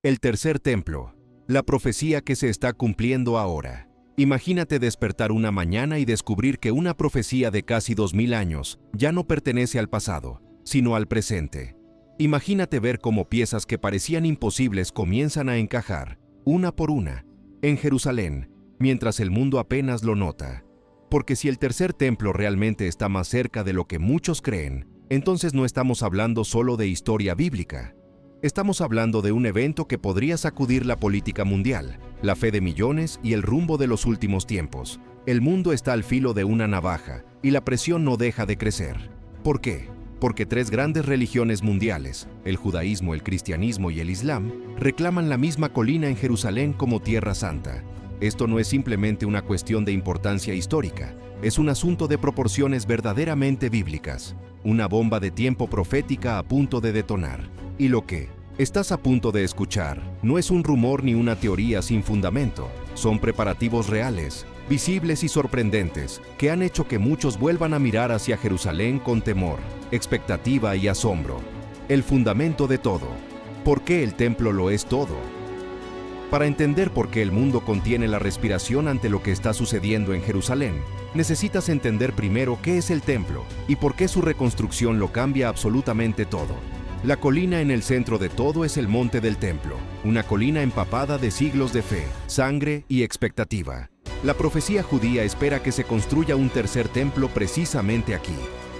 El tercer templo, la profecía que se está cumpliendo ahora. Imagínate despertar una mañana y descubrir que una profecía de casi 2000 años ya no pertenece al pasado, sino al presente. Imagínate ver cómo piezas que parecían imposibles comienzan a encajar, una por una, en Jerusalén, mientras el mundo apenas lo nota. Porque si el tercer templo realmente está más cerca de lo que muchos creen, entonces no estamos hablando solo de historia bíblica. Estamos hablando de un evento que podría sacudir la política mundial, la fe de millones y el rumbo de los últimos tiempos. El mundo está al filo de una navaja y la presión no deja de crecer. ¿Por qué? Porque tres grandes religiones mundiales, el judaísmo, el cristianismo y el islam, reclaman la misma colina en Jerusalén como Tierra Santa. Esto no es simplemente una cuestión de importancia histórica, es un asunto de proporciones verdaderamente bíblicas, una bomba de tiempo profética a punto de detonar. Y lo que estás a punto de escuchar no es un rumor ni una teoría sin fundamento, son preparativos reales, visibles y sorprendentes, que han hecho que muchos vuelvan a mirar hacia Jerusalén con temor, expectativa y asombro. El fundamento de todo. ¿Por qué el templo lo es todo? Para entender por qué el mundo contiene la respiración ante lo que está sucediendo en Jerusalén, necesitas entender primero qué es el templo y por qué su reconstrucción lo cambia absolutamente todo. La colina en el centro de todo es el monte del templo, una colina empapada de siglos de fe, sangre y expectativa. La profecía judía espera que se construya un tercer templo precisamente aquí.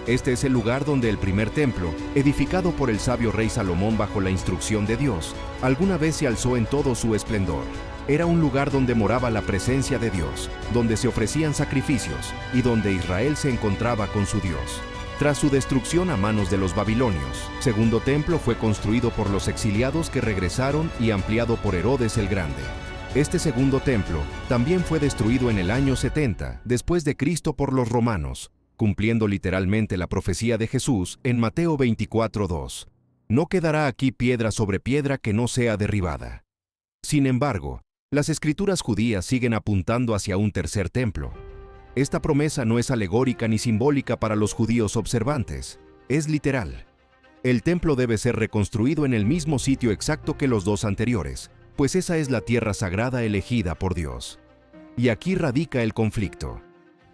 Este es el lugar donde el primer templo, edificado por el sabio rey Salomón bajo la instrucción de Dios, alguna vez se alzó en todo su esplendor. Era un lugar donde moraba la presencia de Dios, donde se ofrecían sacrificios y donde Israel se encontraba con su Dios. Tras su destrucción a manos de los babilonios, el segundo templo fue construido por los exiliados que regresaron y ampliado por Herodes el Grande. Este segundo templo también fue destruido en el año 70 después de Cristo por los romanos, cumpliendo literalmente la profecía de Jesús en Mateo 24:2. No quedará aquí piedra sobre piedra que no sea derribada. Sin embargo, las escrituras judías siguen apuntando hacia un tercer templo. Esta promesa no es alegórica ni simbólica para los judíos observantes, es literal. El templo debe ser reconstruido en el mismo sitio exacto que los dos anteriores, pues esa es la tierra sagrada elegida por Dios. Y aquí radica el conflicto.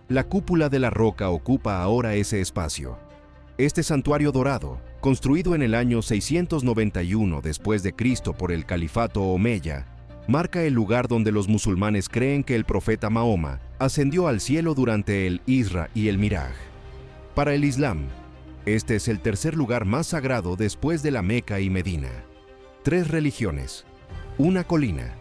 La cúpula de la roca ocupa ahora ese espacio. Este santuario dorado, construido en el año 691 después de Cristo por el califato omeya, marca el lugar donde los musulmanes creen que el profeta Mahoma ascendió al cielo durante el Isra y el Miraj. Para el Islam, este es el tercer lugar más sagrado después de la Meca y Medina. Tres religiones, una colina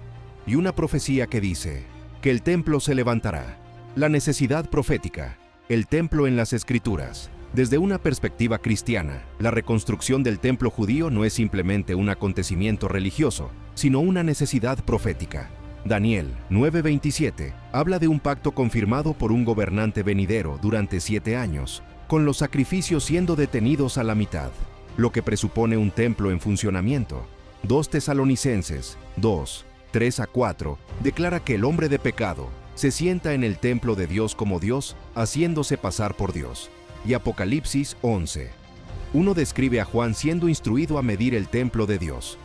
y una profecía que dice que el templo se levantará. La necesidad profética, el templo en las escrituras. Desde una perspectiva cristiana, la reconstrucción del templo judío no es simplemente un acontecimiento religioso, sino una necesidad profética. Daniel 9:27 habla de un pacto confirmado por un gobernante venidero durante 7 años, con los sacrificios siendo detenidos a la mitad, lo que presupone un templo en funcionamiento. 2 Tesalonicenses 2:3-4 declara que el hombre de pecado se sienta en el templo de Dios como Dios, haciéndose pasar por Dios. Y Apocalipsis 11. Uno describe a Juan siendo instruido a medir el templo de Dios.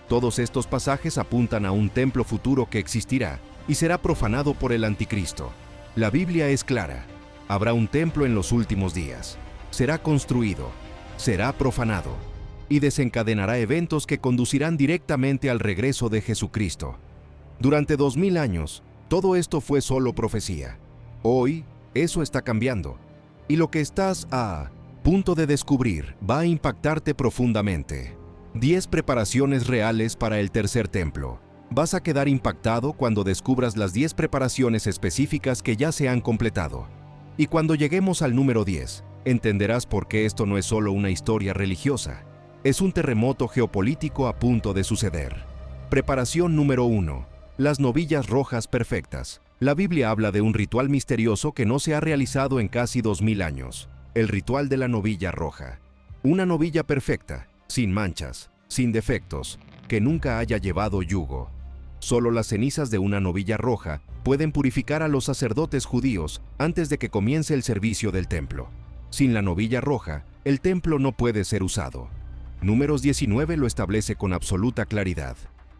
Todos estos pasajes apuntan a un templo futuro que existirá y será profanado por el anticristo. La Biblia es clara. Habrá un templo en los últimos días. Será construido, será profanado y desencadenará eventos que conducirán directamente al regreso de Jesucristo. Durante 2000 años, todo esto fue solo profecía. Hoy, eso está cambiando. Y lo que estás a punto de descubrir va a impactarte profundamente. 10 preparaciones reales para el tercer templo. Vas a quedar impactado cuando descubras las 10 preparaciones específicas que ya se han completado. Y cuando lleguemos al número 10, entenderás por qué esto no es solo una historia religiosa. Es un terremoto geopolítico a punto de suceder. Preparación número 1. Las novillas rojas perfectas. La Biblia habla de un ritual misterioso que no se ha realizado en casi 2000 años. El ritual de la novilla roja. Una novilla perfecta, sin manchas, sin defectos, que nunca haya llevado yugo. Solo las cenizas de una novilla roja pueden purificar a los sacerdotes judíos antes de que comience el servicio del templo. Sin la novilla roja, el templo no puede ser usado. Números 19 lo establece con absoluta claridad.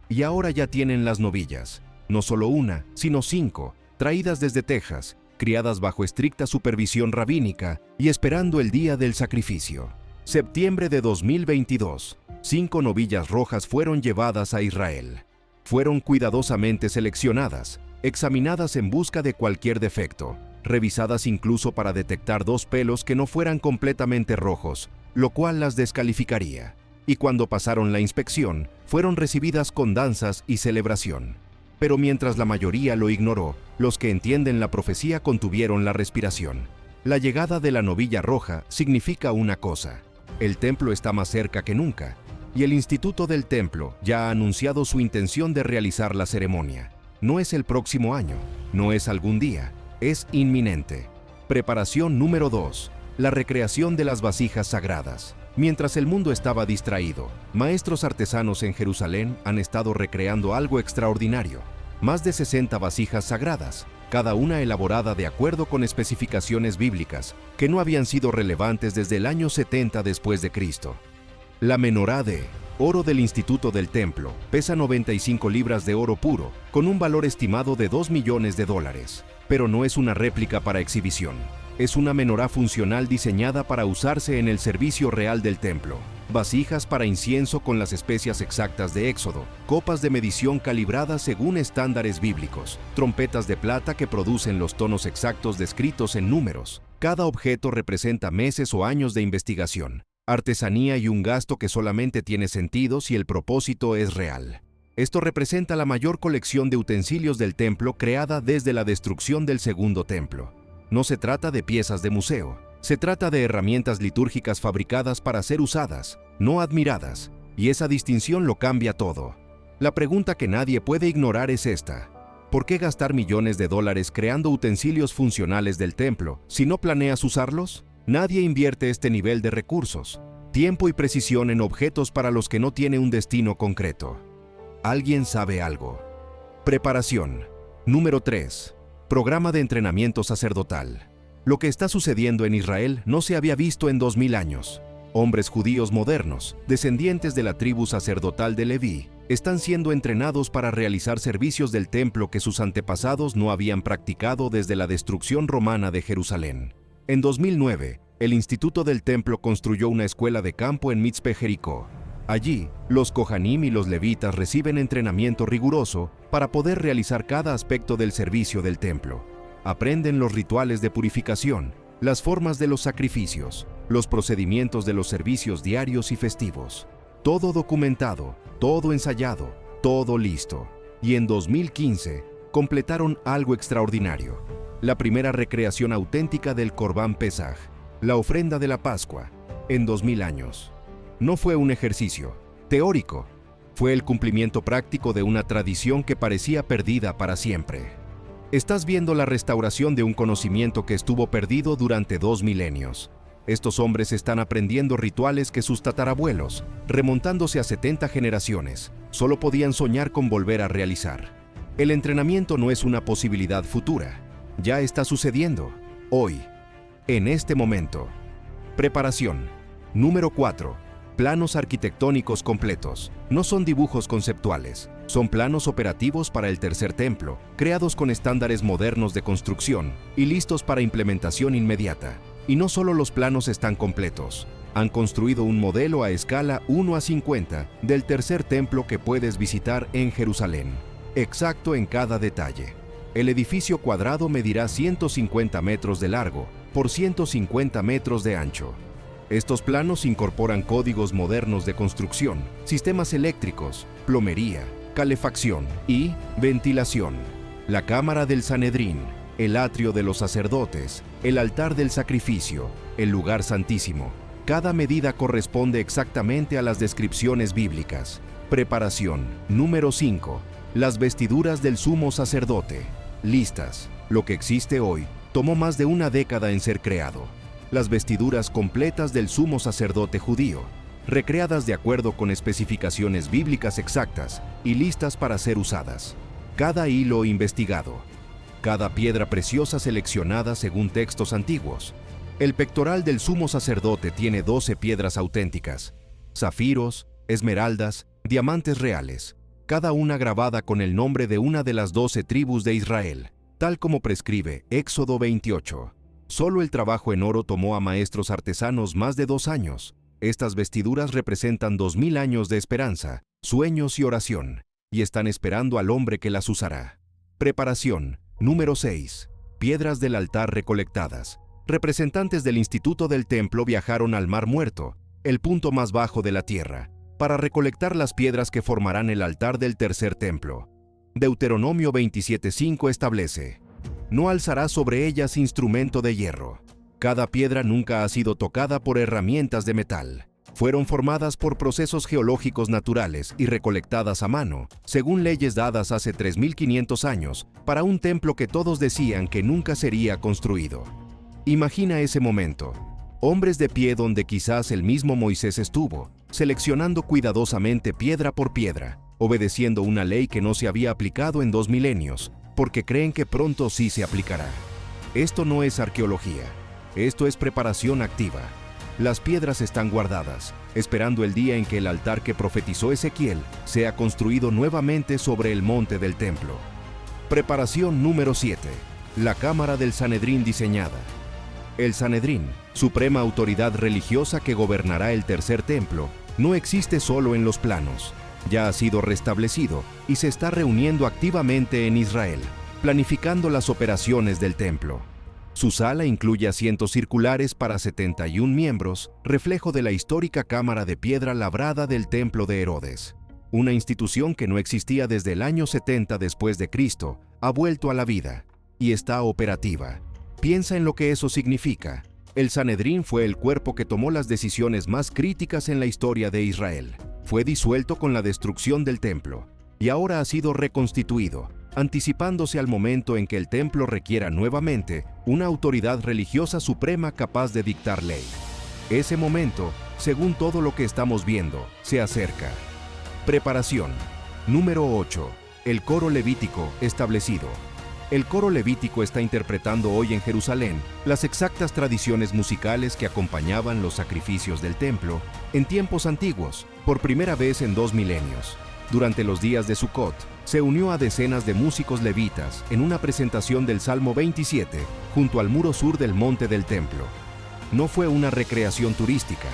Y ahora ya tienen las novillas, no solo una, sino 5, traídas desde Texas, criadas bajo estricta supervisión rabínica y esperando el día del sacrificio. Septiembre de 2022, 5 novillas rojas fueron llevadas a Israel. Fueron cuidadosamente seleccionadas, examinadas en busca de cualquier defecto, revisadas incluso para detectar 2 pelos que no fueran completamente rojos, lo cual las descalificaría. Y cuando pasaron la inspección, fueron recibidas con danzas y celebración. Pero mientras la mayoría lo ignoró, los que entienden la profecía contuvieron la respiración. La llegada de la novilla roja significa una cosa: el templo está más cerca que nunca, y el Instituto del Templo ya ha anunciado su intención de realizar la ceremonia. No es el próximo año, no es algún día, es inminente. Preparación número 2. La recreación de las vasijas sagradas. Mientras el mundo estaba distraído, maestros artesanos en Jerusalén han estado recreando algo extraordinario. Más de 60 vasijas sagradas, cada una elaborada de acuerdo con especificaciones bíblicas que no habían sido relevantes desde el año 70 después de Cristo. La menorá de oro del Instituto del Templo pesa 95 libras de oro puro, con un valor estimado de $2 millones, pero no es una réplica para exhibición. Es una menorá funcional diseñada para usarse en el servicio real del templo. Vasijas para incienso con las especias exactas de Éxodo, copas de medición calibradas según estándares bíblicos, trompetas de plata que producen los tonos exactos descritos en números. Cada objeto representa meses o años de investigación, artesanía y un gasto que solamente tiene sentido si el propósito es real. Esto representa la mayor colección de utensilios del templo creada desde la destrucción del segundo templo. No se trata de piezas de museo, se trata de herramientas litúrgicas fabricadas para ser usadas, no admiradas, y esa distinción lo cambia todo. La pregunta que nadie puede ignorar es esta: ¿por qué gastar millones de dólares creando utensilios funcionales del templo si no planeas usarlos? Nadie invierte este nivel de recursos, tiempo y precisión en objetos para los que no tiene un destino concreto. ¿Alguien sabe algo? Preparación. Número 3. Programa de entrenamiento sacerdotal. Lo que está sucediendo en Israel no se había visto en 2000 años. Hombres judíos modernos, descendientes de la tribu sacerdotal de Leví, están siendo entrenados para realizar servicios del templo que sus antepasados no habían practicado desde la destrucción romana de Jerusalén. En 2009, el Instituto del Templo construyó una escuela de campo en Mitzpe, Jericó. Allí, los Kohanim y los levitas reciben entrenamiento riguroso para poder realizar cada aspecto del servicio del templo. Aprenden los rituales de purificación, las formas de los sacrificios, los procedimientos de los servicios diarios y festivos. Todo documentado, todo ensayado, todo listo. Y en 2015, completaron algo extraordinario: la primera recreación auténtica del Corbán Pesaj, la ofrenda de la Pascua, en 2000 años. No fue un ejercicio teórico, fue el cumplimiento práctico de una tradición que parecía perdida para siempre. Estás viendo la restauración de un conocimiento que estuvo perdido durante 2 milenios. Estos hombres están aprendiendo rituales que sus tatarabuelos, remontándose a 70 generaciones, solo podían soñar con volver a realizar. El entrenamiento no es una posibilidad futura, ya está sucediendo, hoy, en este momento. Preparación. Número 4. Planos arquitectónicos completos. No son dibujos conceptuales, son planos operativos para el tercer templo, creados con estándares modernos de construcción y listos para implementación inmediata. Y no solo los planos están completos, han construido un modelo a escala 1:50 del tercer templo que puedes visitar en Jerusalén, exacto en cada detalle. El edificio cuadrado medirá 150 metros de largo por 150 metros de ancho. Estos planos incorporan códigos modernos de construcción, sistemas eléctricos, plomería, calefacción y ventilación. La cámara del Sanedrín, el atrio de los sacerdotes, el altar del sacrificio, el lugar santísimo. Cada medida corresponde exactamente a las descripciones bíblicas. Preparación. Número 5. Las vestiduras del sumo sacerdote. Listas. Lo que existe hoy tomó más de una década en ser creado. Las vestiduras completas del sumo sacerdote judío, recreadas de acuerdo con especificaciones bíblicas exactas y listas para ser usadas. Cada hilo investigado, cada piedra preciosa seleccionada según textos antiguos. El pectoral del sumo sacerdote tiene 12 piedras auténticas, zafiros, esmeraldas, diamantes reales, cada una grabada con el nombre de una de las 12 tribus de Israel, tal como prescribe Éxodo 28. Solo el trabajo en oro tomó a maestros artesanos más de 2 años. Estas vestiduras representan 2000 años de esperanza, sueños y oración, y están esperando al hombre que las usará. Preparación. Número 6. Piedras del altar recolectadas. Representantes del Instituto del Templo viajaron al Mar Muerto, el punto más bajo de la tierra, para recolectar las piedras que formarán el altar del tercer templo. Deuteronomio 27:5 establece: no alzarás sobre ellas instrumento de hierro. Cada piedra nunca ha sido tocada por herramientas de metal. Fueron formadas por procesos geológicos naturales y recolectadas a mano, según leyes dadas hace 3500 años, para un templo que todos decían que nunca sería construido. Imagina ese momento. Hombres de pie donde quizás el mismo Moisés estuvo, seleccionando cuidadosamente piedra por piedra, obedeciendo una ley que no se había aplicado en 2 milenios, porque creen que pronto sí se aplicará. Esto no es arqueología, esto es preparación activa. Las piedras están guardadas, esperando el día en que el altar que profetizó Ezequiel sea construido nuevamente sobre el monte del templo. Preparación número 7. La Cámara del Sanedrín diseñada. El Sanedrín, suprema autoridad religiosa que gobernará el tercer templo, no existe solo en los planos. Ya ha sido restablecido y se está reuniendo activamente en Israel, planificando las operaciones del templo. Su sala incluye asientos circulares para 71 miembros, reflejo de la histórica cámara de piedra labrada del templo de Herodes. Una institución que no existía desde el año 70 después de Cristo, ha vuelto a la vida y está operativa. Piensa en lo que eso significa. El Sanedrín fue el cuerpo que tomó las decisiones más críticas en la historia de Israel. Fue disuelto con la destrucción del templo y ahora ha sido reconstituido, anticipándose al momento en que el templo requiera nuevamente una autoridad religiosa suprema capaz de dictar ley. Ese momento, según todo lo que estamos viendo, se acerca. Preparación. Número 8. El coro levítico establecido. El coro levítico está interpretando hoy en Jerusalén las exactas tradiciones musicales que acompañaban los sacrificios del templo en tiempos antiguos, por primera vez en 2 milenios. Durante los días de Sukkot, se unió a decenas de músicos levitas en una presentación del Salmo 27 junto al muro sur del monte del templo. No fue una recreación turística,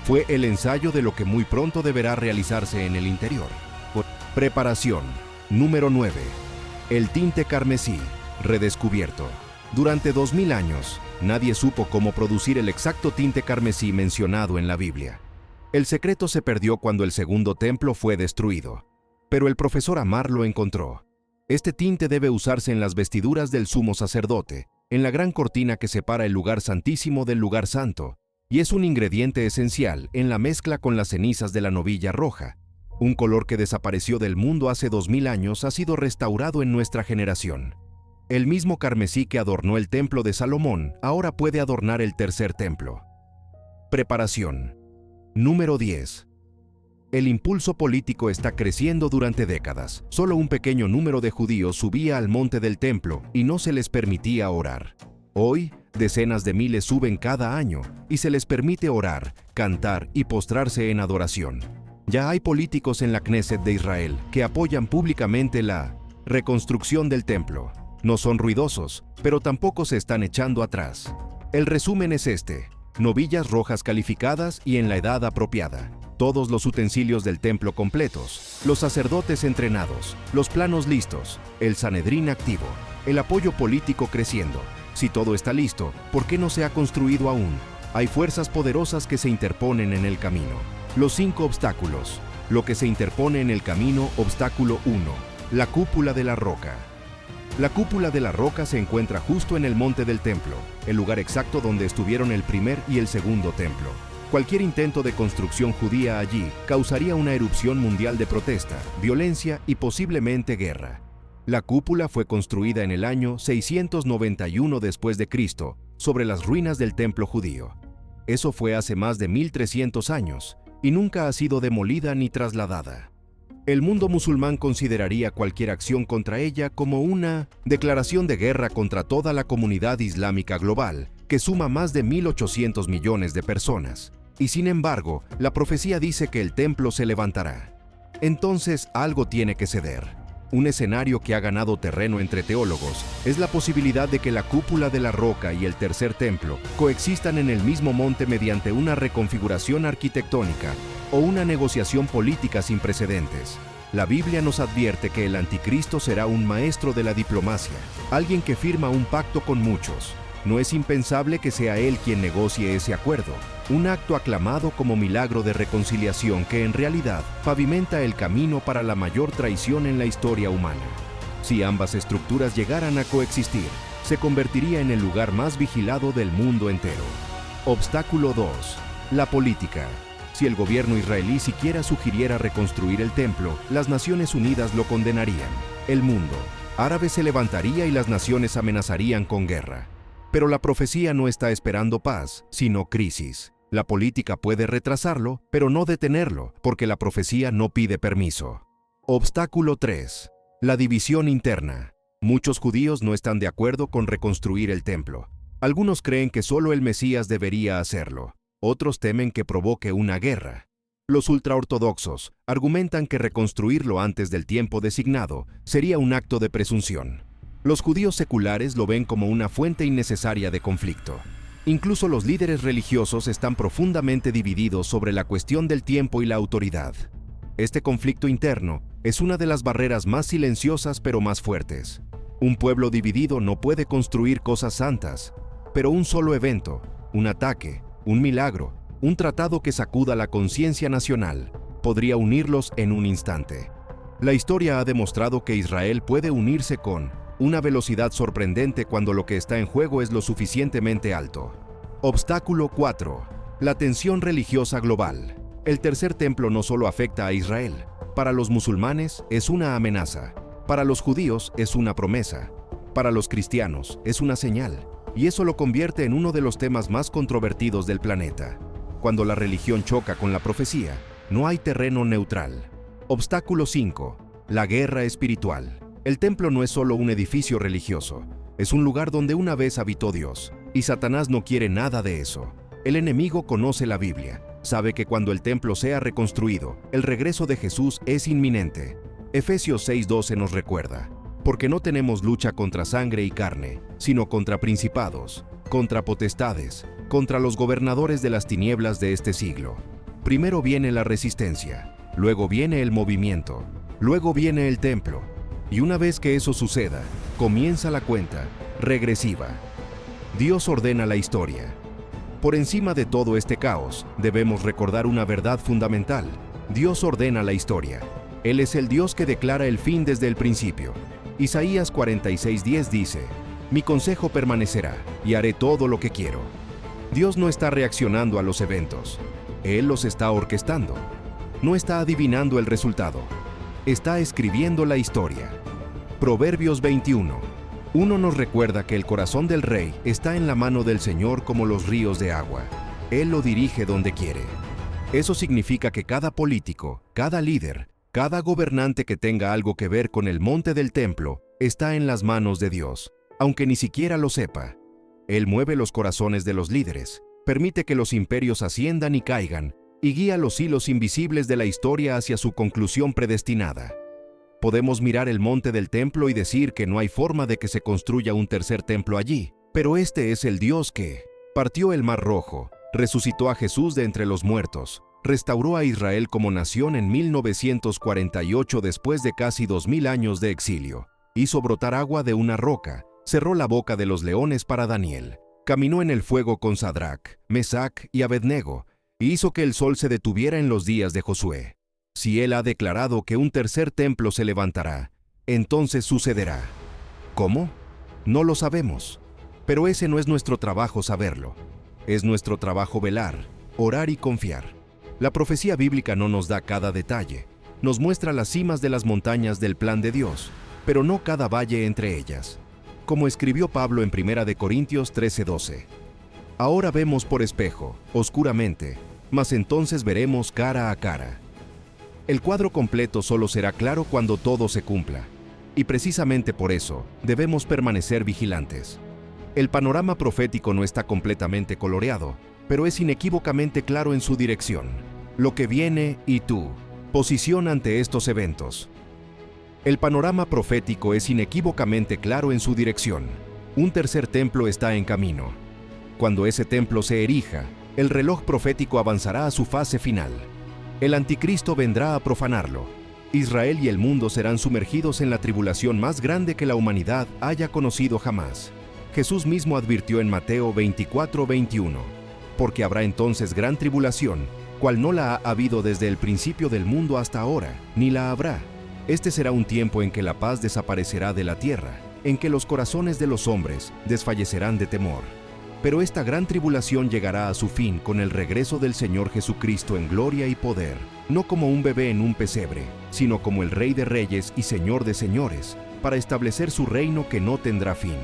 fue el ensayo de lo que muy pronto deberá realizarse en el interior. Preparación. Número 9. El tinte carmesí, redescubierto. Durante 2000 años, nadie supo cómo producir el exacto tinte carmesí mencionado en la Biblia. El secreto se perdió cuando el segundo templo fue destruido. Pero el profesor Amar lo encontró. Este tinte debe usarse en las vestiduras del sumo sacerdote, en la gran cortina que separa el lugar santísimo del lugar santo, y es un ingrediente esencial en la mezcla con las cenizas de la novilla roja. Un color que desapareció del mundo hace 2000 años ha sido restaurado en nuestra generación. El mismo carmesí que adornó el templo de Salomón ahora puede adornar el tercer templo. Preparación. Número 10. El impulso político está creciendo durante décadas. Solo un pequeño número de judíos subía al monte del templo y no se les permitía orar. Hoy, decenas de miles suben cada año y se les permite orar, cantar y postrarse en adoración. Ya hay políticos en la Knesset de Israel que apoyan públicamente la reconstrucción del templo. No son ruidosos, pero tampoco se están echando atrás. El resumen es este: novillas rojas calificadas y en la edad apropiada, todos los utensilios del templo completos, los sacerdotes entrenados, los planos listos, el Sanedrín activo, el apoyo político creciendo. Si todo está listo, ¿por qué no se ha construido aún? Hay fuerzas poderosas que se interponen en el camino. Los 5 obstáculos. Lo que se interpone en el camino, obstáculo 1. La cúpula de la roca. La cúpula de la roca se encuentra justo en el monte del templo, el lugar exacto donde estuvieron el primer y el segundo templo. Cualquier intento de construcción judía allí causaría una erupción mundial de protesta, violencia y posiblemente guerra. La cúpula fue construida en el año 691 después de Cristo, sobre las ruinas del templo judío. Eso fue hace más de 1300 años y nunca ha sido demolida ni trasladada. El mundo musulmán consideraría cualquier acción contra ella como una declaración de guerra contra toda la comunidad islámica global, que suma más de 1.800 millones de personas. Y sin embargo, la profecía dice que el templo se levantará. entonces algo tiene que ceder. Un escenario que ha ganado terreno entre teólogos es la posibilidad de que la cúpula de la roca y el tercer templo coexistan en el mismo monte mediante una reconfiguración arquitectónica o una negociación política sin precedentes. La Biblia nos advierte que el anticristo será un maestro de la diplomacia, alguien que firma un pacto con muchos. No es impensable que sea él quien negocie ese acuerdo, un acto aclamado como milagro de reconciliación que en realidad pavimenta el camino para la mayor traición en la historia humana. Si ambas estructuras llegaran a coexistir, se convertiría en el lugar más vigilado del mundo entero. Obstáculo 2. La política. Si el gobierno israelí siquiera sugiriera reconstruir el templo, las Naciones Unidas lo condenarían. El mundo árabe se levantaría y las naciones amenazarían con guerra. Pero la profecía no está esperando paz, sino crisis. La política puede retrasarlo, pero no detenerlo, porque la profecía no pide permiso. Obstáculo 3. La división interna. Muchos judíos no están de acuerdo con reconstruir el templo. Algunos creen que solo el Mesías debería hacerlo. Otros temen que provoque una guerra. Los ultraortodoxos argumentan que reconstruirlo antes del tiempo designado sería un acto de presunción. Los judíos seculares lo ven como una fuente innecesaria de conflicto. Incluso los líderes religiosos están profundamente divididos sobre la cuestión del tiempo y la autoridad. Este conflicto interno es una de las barreras más silenciosas pero más fuertes. Un pueblo dividido no puede construir cosas santas, pero un solo evento, un ataque, un milagro, un tratado que sacuda la conciencia nacional, podría unirlos en un instante. La historia ha demostrado que Israel puede unirse con una velocidad sorprendente cuando lo que está en juego es lo suficientemente alto. Obstáculo 4. La tensión religiosa global. El tercer templo no solo afecta a Israel. Para los musulmanes es una amenaza. Para los judíos es una promesa. Para los cristianos es una señal. Y eso lo convierte en uno de los temas más controvertidos del planeta. Cuando la religión choca con la profecía, no hay terreno neutral. Obstáculo 5. La guerra espiritual. El templo no es solo un edificio religioso, es un lugar donde una vez habitó Dios, y Satanás no quiere nada de eso. El enemigo conoce la Biblia, sabe que cuando el templo sea reconstruido, el regreso de Jesús es inminente. Efesios 6:12 nos recuerda, porque no tenemos lucha contra sangre y carne, sino contra principados, contra potestades, contra los gobernadores de las tinieblas de este siglo. Primero viene la resistencia, luego viene el movimiento, luego viene el templo. Y una vez que eso suceda, comienza la cuenta regresiva. Dios ordena la historia. Por encima de todo este caos, debemos recordar una verdad fundamental. Dios ordena la historia. Él es el Dios que declara el fin desde el principio. Isaías 46:10 dice, «Mi consejo permanecerá, y haré todo lo que quiero». Dios no está reaccionando a los eventos. Él los está orquestando. No está adivinando el resultado. Está escribiendo la historia. Proverbios 21:1 nos recuerda que el corazón del rey está en la mano del Señor como los ríos de agua. Él lo dirige donde quiere. Eso significa que cada político, cada líder, cada gobernante que tenga algo que ver con el monte del templo está en las manos de Dios, aunque ni siquiera lo sepa. Él mueve los corazones de los líderes, permite que los imperios asciendan y caigan, y guía los hilos invisibles de la historia hacia su conclusión predestinada. Podemos mirar el monte del templo y decir que no hay forma de que se construya un tercer templo allí, pero este es el Dios que partió el Mar Rojo, resucitó a Jesús de entre los muertos, restauró a Israel como nación en 1948 después de casi 2000 años de exilio, hizo brotar agua de una roca, cerró la boca de los leones para Daniel, caminó en el fuego con Sadrach, Mesac y Abednego, y hizo que el sol se detuviera en los días de Josué. Si Él ha declarado que un tercer templo se levantará, entonces sucederá. ¿Cómo? No lo sabemos, pero ese no es nuestro trabajo saberlo. Es nuestro trabajo velar, orar y confiar. La profecía bíblica no nos da cada detalle, nos muestra las cimas de las montañas del plan de Dios, pero no cada valle entre ellas. Como escribió Pablo en 1 Corintios 13:12. Ahora vemos por espejo, oscuramente, mas entonces veremos cara a cara. El cuadro completo solo será claro cuando todo se cumpla, y precisamente por eso debemos permanecer vigilantes. El panorama profético no está completamente coloreado, pero es inequívocamente claro en su dirección. Lo que viene y tú. Posición ante estos eventos. El panorama profético es inequívocamente claro en su dirección. Un tercer templo está en camino. Cuando ese templo se erija, el reloj profético avanzará a su fase final. El anticristo vendrá a profanarlo. Israel y el mundo serán sumergidos en la tribulación más grande que la humanidad haya conocido jamás. Jesús mismo advirtió en Mateo 24:21, porque habrá entonces gran tribulación, cual no la ha habido desde el principio del mundo hasta ahora, ni la habrá. Este será un tiempo en que la paz desaparecerá de la tierra, en que los corazones de los hombres desfallecerán de temor. Pero esta gran tribulación llegará a su fin con el regreso del Señor Jesucristo en gloria y poder, no como un bebé en un pesebre, sino como el Rey de Reyes y Señor de Señores, para establecer su reino que no tendrá fin.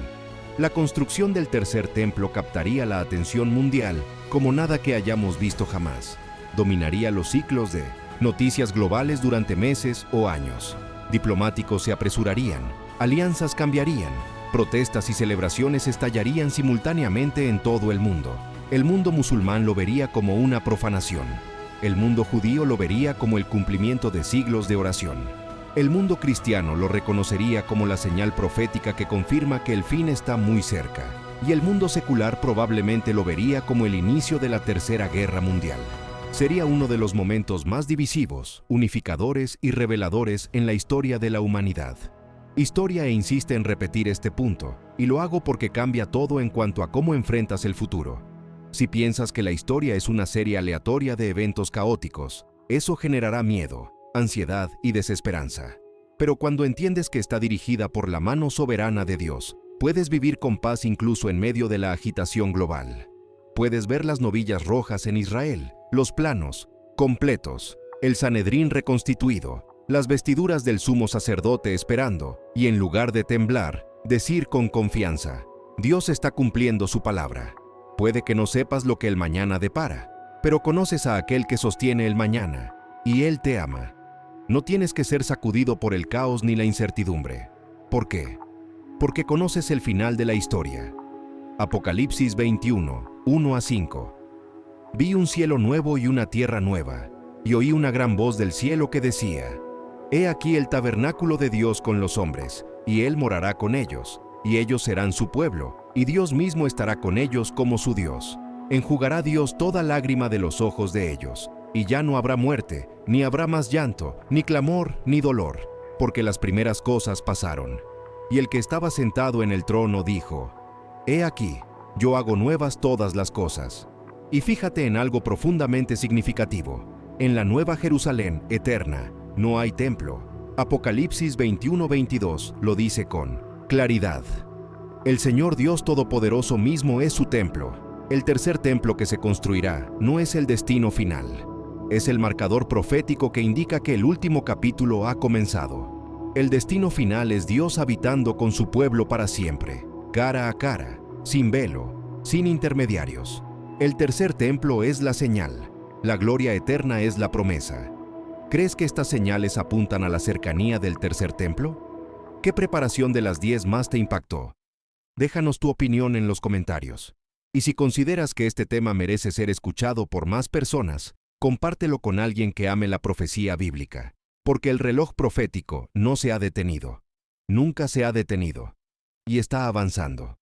La construcción del tercer templo captaría la atención mundial como nada que hayamos visto jamás. Dominaría los ciclos de noticias globales durante meses o años. Diplomáticos se apresurarían, alianzas cambiarían, protestas y celebraciones estallarían simultáneamente en todo el mundo. El mundo musulmán lo vería como una profanación. El mundo judío lo vería como el cumplimiento de siglos de oración. El mundo cristiano lo reconocería como la señal profética que confirma que el fin está muy cerca. Y el mundo secular probablemente lo vería como el inicio de la Tercera Guerra Mundial. Sería uno de los momentos más divisivos, unificadores y reveladores en la historia de la humanidad. Historia insiste en repetir este punto, y lo hago porque cambia todo en cuanto a cómo enfrentas el futuro. Si piensas que la historia es una serie aleatoria de eventos caóticos, eso generará miedo, ansiedad y desesperanza. Pero cuando entiendes que está dirigida por la mano soberana de Dios, puedes vivir con paz incluso en medio de la agitación global. Puedes ver las novillas rojas en Israel, los planos, completos, el Sanedrín reconstituido, las vestiduras del sumo sacerdote esperando, y en lugar de temblar, decir con confianza, Dios está cumpliendo su palabra. Puede que no sepas lo que el mañana depara, pero conoces a aquel que sostiene el mañana, y Él te ama. No tienes que ser sacudido por el caos ni la incertidumbre. ¿Por qué? Porque conoces el final de la historia. Apocalipsis 21, 1-5. Vi un cielo nuevo y una tierra nueva, y oí una gran voz del cielo que decía, He aquí el tabernáculo de Dios con los hombres, y Él morará con ellos, y ellos serán su pueblo, y Dios mismo estará con ellos como su Dios. Enjugará Dios toda lágrima de los ojos de ellos, y ya no habrá muerte, ni habrá más llanto, ni clamor, ni dolor, porque las primeras cosas pasaron. Y el que estaba sentado en el trono dijo, He aquí, yo hago nuevas todas las cosas. Y fíjate en algo profundamente significativo. En la Nueva Jerusalén eterna, no hay templo. Apocalipsis 21:22 lo dice con claridad. El Señor Dios Todopoderoso mismo es su templo. El tercer templo que se construirá no es el destino final. Es el marcador profético que indica que el último capítulo ha comenzado. El destino final es Dios habitando con su pueblo para siempre, cara a cara, sin velo, sin intermediarios. El tercer templo es la señal. La gloria eterna es la promesa. ¿Crees que estas señales apuntan a la cercanía del tercer templo? ¿Qué preparación de las 10 más te impactó? Déjanos tu opinión en los comentarios. Y si consideras que este tema merece ser escuchado por más personas, compártelo con alguien que ame la profecía bíblica, porque el reloj profético no se ha detenido, nunca se ha detenido, y está avanzando.